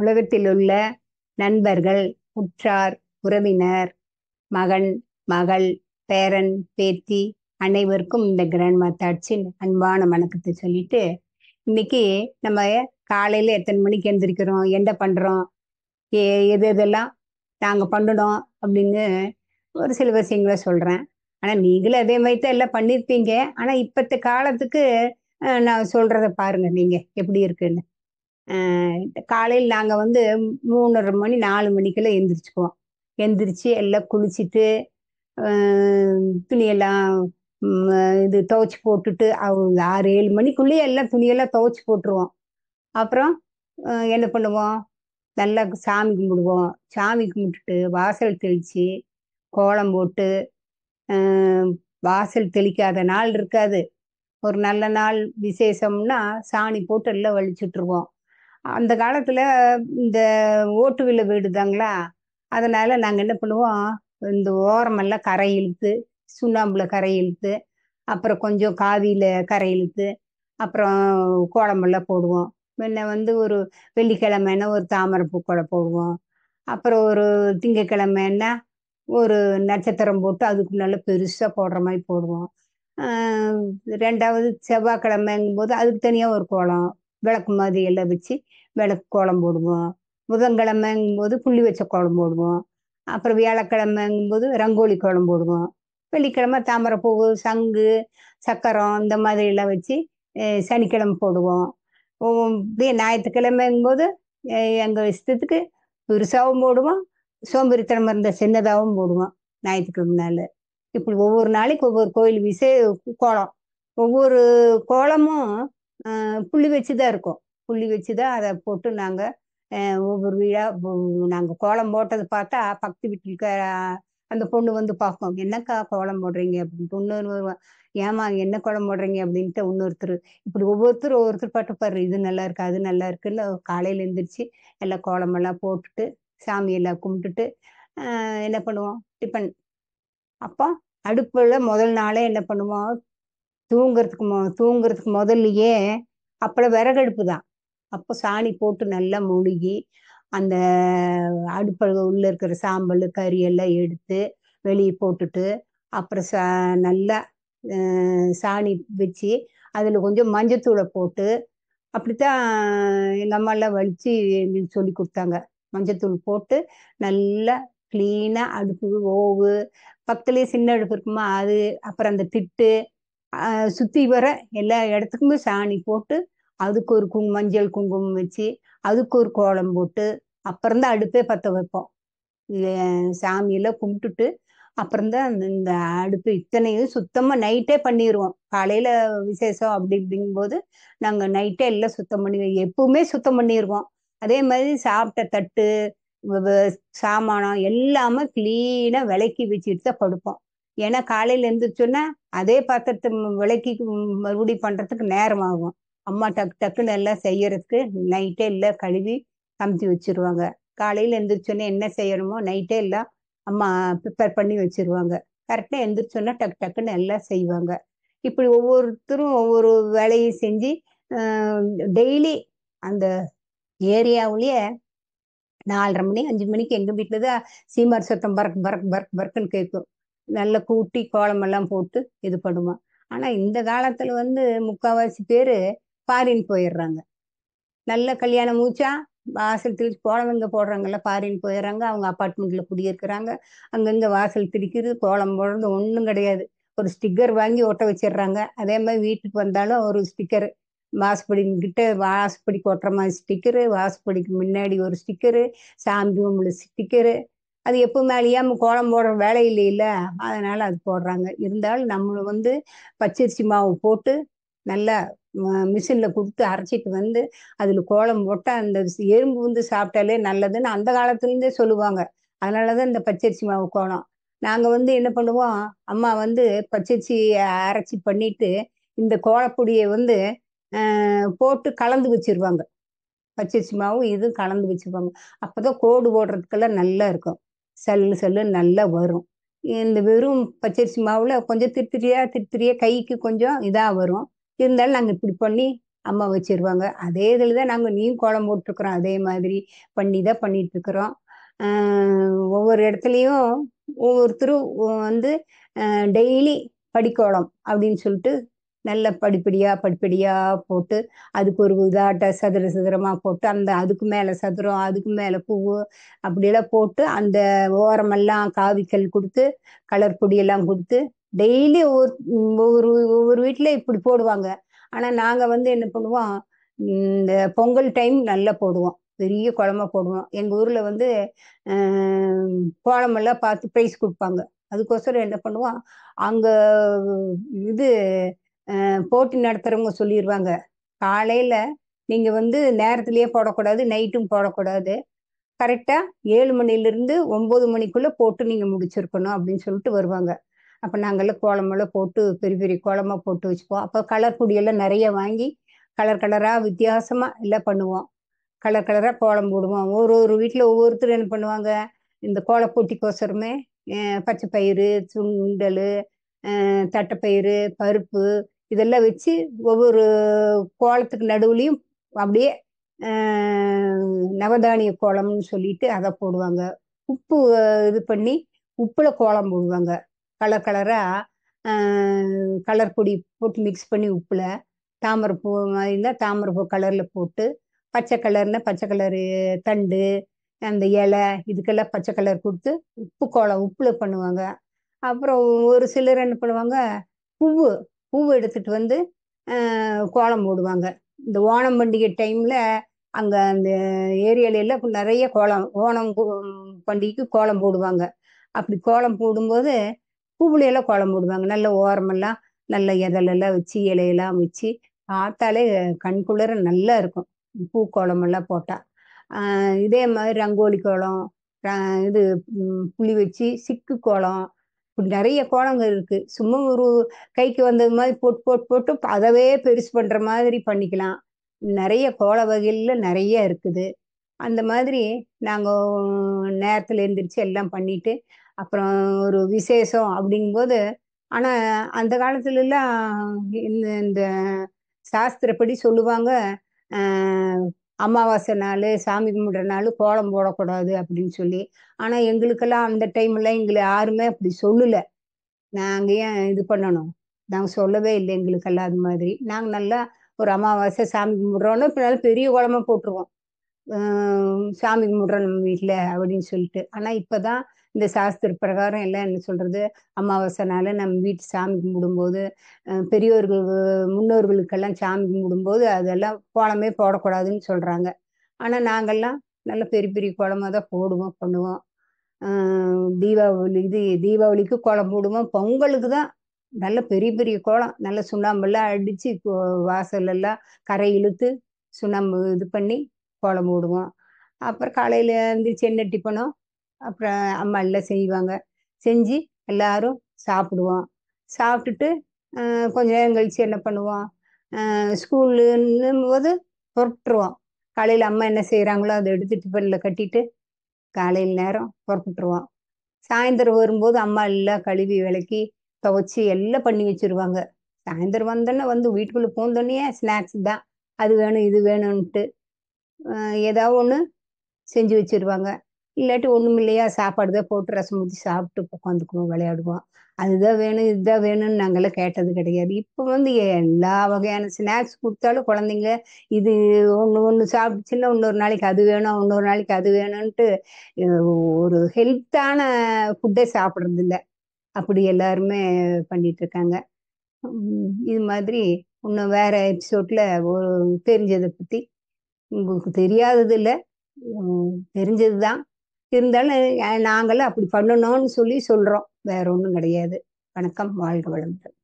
உலகத்தில் உள்ள நண்பர்கள், உற்றார், உறவினர், மகன், மகள், பேரன், பேத்தி அனைவருக்கும் இந்த கிராண்ட்மா தாட்ஸின் அன்பான வணக்கத்தை சொல்லிட்டு, இன்னைக்கு நம்ம காலையில எத்தனை மணிக்கு எந்திரிக்கிறோம், என்ன பண்றோம், எ எது எதெல்லாம் நாங்க பண்ணணும் அப்படின்னு ஒரு சில விஷயங்கள சொல்றேன். ஆனா நீங்களும் அதே மாதிரி தான் எல்லாம் பண்ணியிருப்பீங்க. ஆனா இப்பத்த காலத்துக்கு நான் சொல்றத பாருங்க நீங்க எப்படி இருக்குன்னு. காலையில் நாங்க வந்து 3:30 மணி 4 மணிக்கெல்லாம் எந்திரிச்சுக்குவோம். எந்திரிச்சு எல்லாம் குளிச்சுட்டு துணியெல்லாம் இது துவைச்சு போட்டுட்டு அவங்க 6 7 மணிக்குள்ளேயே எல்லாம் துணியெல்லாம் துவைச்சு போட்டுருவோம். அப்புறம் என்ன பண்ணுவோம், நல்லா சாமி கும்பிடுவோம். சாமி கும்பிட்டுட்டு வாசல் தெளிச்சு கோலம் போட்டு, அஹ், வாசல் தெளிக்காத நாள் இருக்காது. ஒரு நல்ல நாள் விசேஷம்னா சாணி போட்டு எல்லாம் வலிச்சுட்ருவோம். அந்த காலத்துல இந்த ஓட்டு வீல வீடு தாங்களா, அதனால நாங்க என்ன பண்ணுவோம், இந்த ஓரமெல்லாம் கரை இழுத்து, சுண்ணாம்புல கரை இழுத்து, அப்புறம் கொஞ்சம் காவியில கரை இழுத்து, அப்புறம் கோலமெல்லாம் போடுவோம். முன்ன வந்து ஒரு வெள்ளிக்கிழமைன்னா ஒரு தாமரைப்பூ கோலம் போடுவோம். அப்புறம் ஒரு திங்கக்கிழமைன்னா ஒரு நட்சத்திரம் போட்டு அதுக்கு நல்ல பெருசா போடுற மாதிரி போடுவோம். ஆஹ் 2வது செவ்வாய்க்கிழமைங்கும் போது அதுக்கு தனியா ஒரு கோலம், விளக்கு மாதிரி எல்லாம் வச்சு விளக்கு கோலம் போடுவோம். புதன்கிழமைங்கும் போது புள்ளி வச்ச கோலம் போடுவோம். அப்புறம் வியாழக்கிழமைங்கும் போது ரங்கோலி கோலம் போடுவோம். வெள்ளிக்கிழமை தாமரைப்பூ, சங்கு, சக்கரம் இந்த மாதிரி எல்லாம் வச்சு சனிக்கிழமை போடுவோம். இப்படியே ஞாயிற்றுக்கிழமைங்கும் போது எங்க இஷ்டத்துக்கு பெருசாவும் போடுவோம், சோம்பேறித்தனம் இருந்த சின்னதாகவும் போடுவோம் ஞாயிற்றுக்கிழமை நாள். இப்படி ஒவ்வொரு நாளைக்கு ஒவ்வொரு கோயில் கோலம். ஒவ்வொரு கோலமும் புள்ளி வச்சு தான் இருக்கும். புள்ளி வச்சு தான் அதை போட்டு நாங்கள் ஒவ்வொரு வீடா நாங்கள் கோலம் போட்டது பார்த்தா பக்கத்து வீட்டில் இருக்க அந்த பொண்ணு வந்து பார்க்கும், என்னக்கா கோலம் போடுறீங்க அப்படின்ட்டு. இன்னொரு வருவா, ஏமா என்ன கோலம் போடுறீங்க அப்படின்ட்டு இன்னொருத்தர். இப்படி ஒவ்வொருத்தர் பாட்டு பாரு, இது நல்லா இருக்கு அது நல்லா இருக்குன்னு காலையில் எழுந்திரிச்சு எல்லாம் கோலமெல்லாம் போட்டுட்டு சாமியெல்லாம் கும்பிட்டுட்டு என்ன பண்ணுவோம், டிஃபன். அப்போ அடுப்புல முதல் நாளே என்ன பண்ணுவோம், தூங்குறதுக்கு முதல்லயே அப்போல்லாம் விறகடுப்பு தான். அப்போ சாணி போட்டு நல்லா மொழுகி அந்த அடுப்பில் உள்ள இருக்கிற சாம்பல் கறி எல்லாம் எடுத்து வெளியே போட்டுட்டு, அப்புறம் நல்லா சாணி வச்சு அதில் கொஞ்சம் மஞ்சத்தூளை போட்டு, அப்படித்தான் எங்கள் அம்மாலாம் வலிச்சு எங்களுக்கு சொல்லி கொடுத்தாங்க. மஞ்சத்தூள் போட்டு நல்லா க்ளீனாக அடுப்பு ஓவு பக்கத்துலேயே சின்ன அடுப்பு இருக்குமா அது, அப்புறம் அந்த திட்டு சுற்றி வர எல்லா இடத்துக்குமே சாணி போட்டு, அதுக்கு ஒரு மஞ்சள் குங்குமம் வச்சு அதுக்கு ஒரு கோலம் போட்டு அப்புறம்தான் அடுப்பே பற்ற வைப்போம். சாமியெல்லாம் கும்பிட்டுட்டு அப்புறம்தான் இந்த அடுப்பு இத்தனையும் சுத்தமாக நைட்டே பண்ணிடுவோம். காலையில் விசேஷம் அப்படி இப்படிங்கும்போது நாங்கள் நைட்டே எல்லாம் சுத்தம் பண்ணி எப்பவுமே சுத்தம் பண்ணிடுவோம். அதே மாதிரி சாப்பிட்ட தட்டு சாமானம் எல்லாமே கிளீனாக விளக்கி வச்சுட்டு தான் படுப்போம். ஏன்னா காலையில் எழுந்திரிச்சோன்னா அதே பாத்திரத்தை விளக்கி மறுபடியும் பண்ணுறதுக்கு நேரம் ஆகும். அம்மா டக்கு டக்குன்னு எல்லாம் செய்யறதுக்கு நைட்டே எல்லாம் கழுவி சமைச்சு வச்சிருவாங்க. காலையில் எந்திரிச்சோன்னே என்ன செய்யணுமோ நைட்டே எல்லாம் அம்மா ப்ரிப்பேர் பண்ணி வச்சிருவாங்க. கரெக்டாக எந்திரிச்சோன்னா டக்கு டக்குன்னு எல்லாம் செய்வாங்க. இப்படி ஒவ்வொருத்தரும் ஒவ்வொரு வேலையும் செஞ்சு டெய்லி அந்த ஏரியாவிலேயே 4:30 மணி 5 மணிக்கு எங்கள் வீட்டில் தான் சீமார் சத்தம் பறக் பறக் பறக் பறக்குன்னு கேட்கும். நல்லா கூட்டி கோலமெல்லாம் போட்டு இது பண்ணுவோம். ஆனால் இந்த காலத்தில் வந்து முக்கால்வாசி பேர் ஃபாரின் போயிடுறாங்க. நல்ல கல்யாணம் மூச்சா வாசல் தெளிச்சு கோலம் இங்கே போடுறாங்கல்ல, ஃபாரின் போயிடுறாங்க. அவங்க அப்பார்ட்மெண்ட்டில் குடியிருக்கிறாங்க. அங்கங்கே வாசல் தெளிக்கிறது கோலம் போடுறது ஒன்றும் கிடையாது. ஒரு ஸ்டிக்கர் வாங்கி ஒட்ட வச்சிடுறாங்க. அதே மாதிரி வீட்டுக்கு வந்தாலும் ஒரு ஸ்டிக்கரு, வாசப்படிக்கிட்ட வாசப்படிக்கு ஒட்டுற மாதிரி ஸ்டிக்கரு, வாசப்படிக்கு முன்னாடி ஒரு ஸ்டிக்கரு, சாமி ரூமில் ஸ்டிக்கரு. அது எப்பவுமே அழியாமல் கோலம் போடுற வேலை இல்லையில, அதனால அது போடுறாங்க. இருந்தாலும் நம்ம வந்து பச்சரிசி மாவு போட்டு நல்லா மிஷினில் கொடுத்து அரைச்சிட்டு வந்து அதில் கோலம் போட்டால் அந்த எறும்பு வந்து சாப்பிட்டாலே நல்லதுன்னு அந்த காலத்துலேருந்தே சொல்லுவாங்க. அதனால தான் இந்த பச்சரிசி மாவு கோலம். நாங்கள் வந்து என்ன பண்ணுவோம், அம்மா வந்து பச்சரிசி அரைச்சி பண்ணிட்டு இந்த கோலப்பொடியை வந்து போட்டு கலந்து வச்சிருவாங்க. பச்சரிசி மாவும் இதுவும் கலந்து வச்சுப்பாங்க. அப்போதான் கோடு போடுறதுக்கெல்லாம் நல்லா இருக்கும். சல்லு சல்லுன்னு நல்லா வரும். இந்த வெறும் பச்சரிசி மாவில் கொஞ்சம் திருத்திரியா கைக்கு கொஞ்சம் இதாக வரும். இருந்தாலும் நாங்கள் இப்படி பண்ணி அம்மா வச்சிருவாங்க. அதே இதில் தான் நாங்கள் நீயும் கோலம் போட்டிருக்கிறோம். அதே மாதிரி பண்ணி தான் பண்ணிட்டு இருக்கிறோம். ஒவ்வொரு இடத்துலையும் ஒவ்வொருத்தரும் வந்து டெய்லி படிக்கோலம் அப்படின்னு சொல்லிட்டு நல்ல படிப்படியாக படிப்படியாக போட்டு அதுக்கு ஒரு இதாட்ட சதுர சதுரமாக போட்டு அந்த அதுக்கு மேலே சதுரம் அதுக்கு மேலே பூவு அப்படியெல்லாம் போட்டு அந்த ஓரமெல்லாம் காவிக்கல் கொடுத்து கலர் பொடியெல்லாம் கொடுத்து டெய்லி ஒவ்வொரு ஒவ்வொரு வீட்டில் இப்படி போடுவாங்க. ஆனால் நாங்கள் வந்து என்ன பண்ணுவோம், இந்த பொங்கல் டைம் நல்லா போடுவோம், பெரிய குழம்பா போடுவோம். எங்கள் ஊரில் வந்து கோலமெல்லாம் பார்த்து ப்ரைஸ் கொடுப்பாங்க. அதுக்கோசரம் என்ன பண்ணுவோம், அங்கே இது போட்டி நடத்துகிறவங்க சொல்லிடுவாங்க, காலையில் நீங்கள் வந்து நேரத்திலேயே போடக்கூடாது, நைட்டும் போடக்கூடாது, கரெக்டாக 7 மணிலேருந்து 9 மணிக்குள்ளே போட்டு நீங்கள் முடிச்சிருக்கணும் அப்படின்னு சொல்லிட்டு வருவாங்க. அப்போ நாங்கள்லாம் கோலமெல்லாம் போட்டு பெரிய பெரிய கோலமாக போட்டு வச்சுப்போம். அப்போ கலர் பொடியெல்லாம் நிறைய வாங்கி கலர் கலராக வித்தியாசமாக எல்லாம் பண்ணுவோம். கலர் கலராக கோலம் போடுவோம். ஒரு ஒரு வீட்டில் ஒவ்வொருத்தர் என்ன பண்ணுவாங்க, இந்த கோலப்போட்டிக்கோசரமே பச்சை பயிறு, சுண்டல், தட்டைப்பயிறு, பருப்பு இதெல்லாம் வச்சு ஒவ்வொரு கோலத்துக்கு நடுவுலையும் அப்படியே நவதானிய கோலம்னு சொல்லிட்டு அதை போடுவாங்க. உப்பு இது பண்ணி உப்புல கோலம் போடுவாங்க. கலர் கலராக கலர் பொடி போட்டு மிக்ஸ் பண்ணி உப்புல தாமரைப்பூ மாதிரி இருந்தால் தாமரைப்பூ கலரில் போட்டு பச்சை கலர்னா பச்சை கலரு தண்டு அந்த இலை இதுக்கெல்லாம் பச்சை கலர் கொடுத்து உப்பு கோலம் உப்புல பண்ணுவாங்க. அப்புறம் ஒரு சிலர் என்ன பண்ணுவாங்க, பூவு பூவு எடுத்துட்டு வந்து கோலம் போடுவாங்க. இந்த ஓணம் பண்டிகை டைமில் அங்கே அந்த ஏரியால எல்லாம் நிறைய கோலம் ஓணம் பண்டிகைக்கு கோலம் போடுவாங்க. அப்படி கோலம் போடும்போது பூவுலையெல்லாம் கோலம் போடுவாங்க. நல்ல ஓரமெல்லாம் நல்ல இதழெல்லாம் வச்சு இலையெல்லாம் வச்சு பார்த்தாலே கண்குளிர நல்லா இருக்கும் பூக்கோலமெல்லாம் போட்டால். இதே மாதிரி ரங்கோலி கோலம், இது புளி வச்சு சிக்கு கோலம், இப்படி நிறைய கோலங்கள் இருக்குது. சும்மா ஒரு கைக்கு வந்தது மாதிரி போட்டு போட்டு போட்டு அதவே பெருசு பண்ணுற மாதிரி பண்ணிக்கலாம். நிறைய கோல வகையில் நிறைய இருக்குது. அந்த மாதிரி நாங்கள் நேரத்தில் எழுந்திரிச்சு எல்லாம் பண்ணிட்டு அப்புறம் ஒரு விசேஷம் அப்படிங்கும்போது, ஆனால் அந்த காலத்துலலாம் இந்த இந்த சாஸ்திரப்படி சொல்லுவாங்க, அமாவாசை நாள் சாமி கும்பிட்ற நாள் கோலம் போடக்கூடாது அப்படின்னு சொல்லி. ஆனால் எங்களுக்கெல்லாம் அந்த டைம்லாம் எங்களை யாருமே அப்படி சொல்லலை. நாங்கள் ஏன் இது பண்ணணும், நாங்கள் சொல்லவே இல்லை எங்களுக்கெல்லாம். அது மாதிரி நாங்கள் நல்லா ஒரு அமாவாசை சாமி கும்பிட்றோன்னா இப்போ நல்லா பெரிய கோலமாக போட்டுருவோம், சாமி கும்பிட்றோம் நம்ம வீட்டில் அப்படின்னு சொல்லிட்டு. ஆனால் இப்போ தான் இந்த சாஸ்திர பிரகாரம் எல்லாம் என்ன சொல்கிறது, அமாவாசை நாள் நம்ம வீட்டு சாமி கும்பிடும்போது பெரியோர்கள் முன்னோர்களுக்கெல்லாம் சாமி கும்பிடும்போது அதெல்லாம் கோலமே போடக்கூடாதுன்னு சொல்கிறாங்க. ஆனால் நாங்கள்லாம் நல்ல பெரிய பெரிய கோலமாக தான் போடுவோம் பண்ணுவோம். தீபாவளிக்கு கோலம் போடுவோம். பொங்கலுக்கு தான் நல்ல பெரிய பெரிய கோலம், நல்ல சுண்ணாம்பெல்லாம் அடித்து வாசலெல்லாம் கரை இழுத்து சுண்ணாம்பு இது பண்ணி கோலம் போடுவோம். அப்புறம் காலையில் எழுந்திரிச்சு எண்ணெய் டிஃபனும் அப்புறம் அம்மா எல்லாம் செய்வாங்க. செஞ்சு எல்லாரும் சாப்பிடுவோம். சாப்பிட்டுட்டு கொஞ்ச நேரம் கழித்து என்ன பண்ணுவோம், ஸ்கூலுன்னும் போது புறப்பட்டுருவோம். காலையில் அம்மா என்ன செய்கிறாங்களோ அதை எடுத்து டிஃபனில் கட்டிட்டு காலையில் நேரம் புறப்பட்டுருவோம். சாயந்தரம் வரும்போது அம்மா எல்லாம் கழுவி விளக்கி துவைச்சி எல்லாம் பண்ணி வச்சுருவாங்க. சாயந்தரம் வந்தோன்னே வந்து வீட்டுக்குள்ளே பூந்தோடனே ஸ்நாக்ஸ் தான், அது வேணும் இது வேணும்ன்ட்டு ஏதாவது ஒன்று செஞ்சு வச்சுருவாங்க. இல்லாட்டி ஒன்றும் இல்லையா, சாப்பாடு தான் போட்டு ரசம் ஊற்றி சாப்பிட்டு உட்காந்துக்குவோம், விளையாடுவோம். அதுதான் வேணும் இதுதான் வேணும்னு நாங்கள்லாம் கேட்டது கிடையாது. இப்போ வந்து எல்லா வகையான ஸ்நாக்ஸ் கொடுத்தாலும் குழந்தைங்க இது ஒன்று ஒன்று சாப்பிட்டுச்சுன்னா இன்னொரு நாளைக்கு அது வேணும் இன்னொரு நாளைக்கு அது வேணும்ன்ட்டு ஒரு ஹெல்த்தான ஃபுட்டே சாப்பிட்றது இல்லை. அப்படி எல்லாருமே பண்ணிட்டு இருக்காங்க. இது மாதிரி இன்னும் வேற எபிசோட்ல ஒரு தெரிஞ்சதை பற்றி உங்களுக்கு தெரியாதது இல்லை, தெரிஞ்சது தான். இருந்தாலும் நாங்களாம் அப்படி பண்ணணும்னு சொல்லி சொல்கிறோம், வேற ஒன்றும் கிடையாது. வணக்கம், வாழ்க வளமுடன்.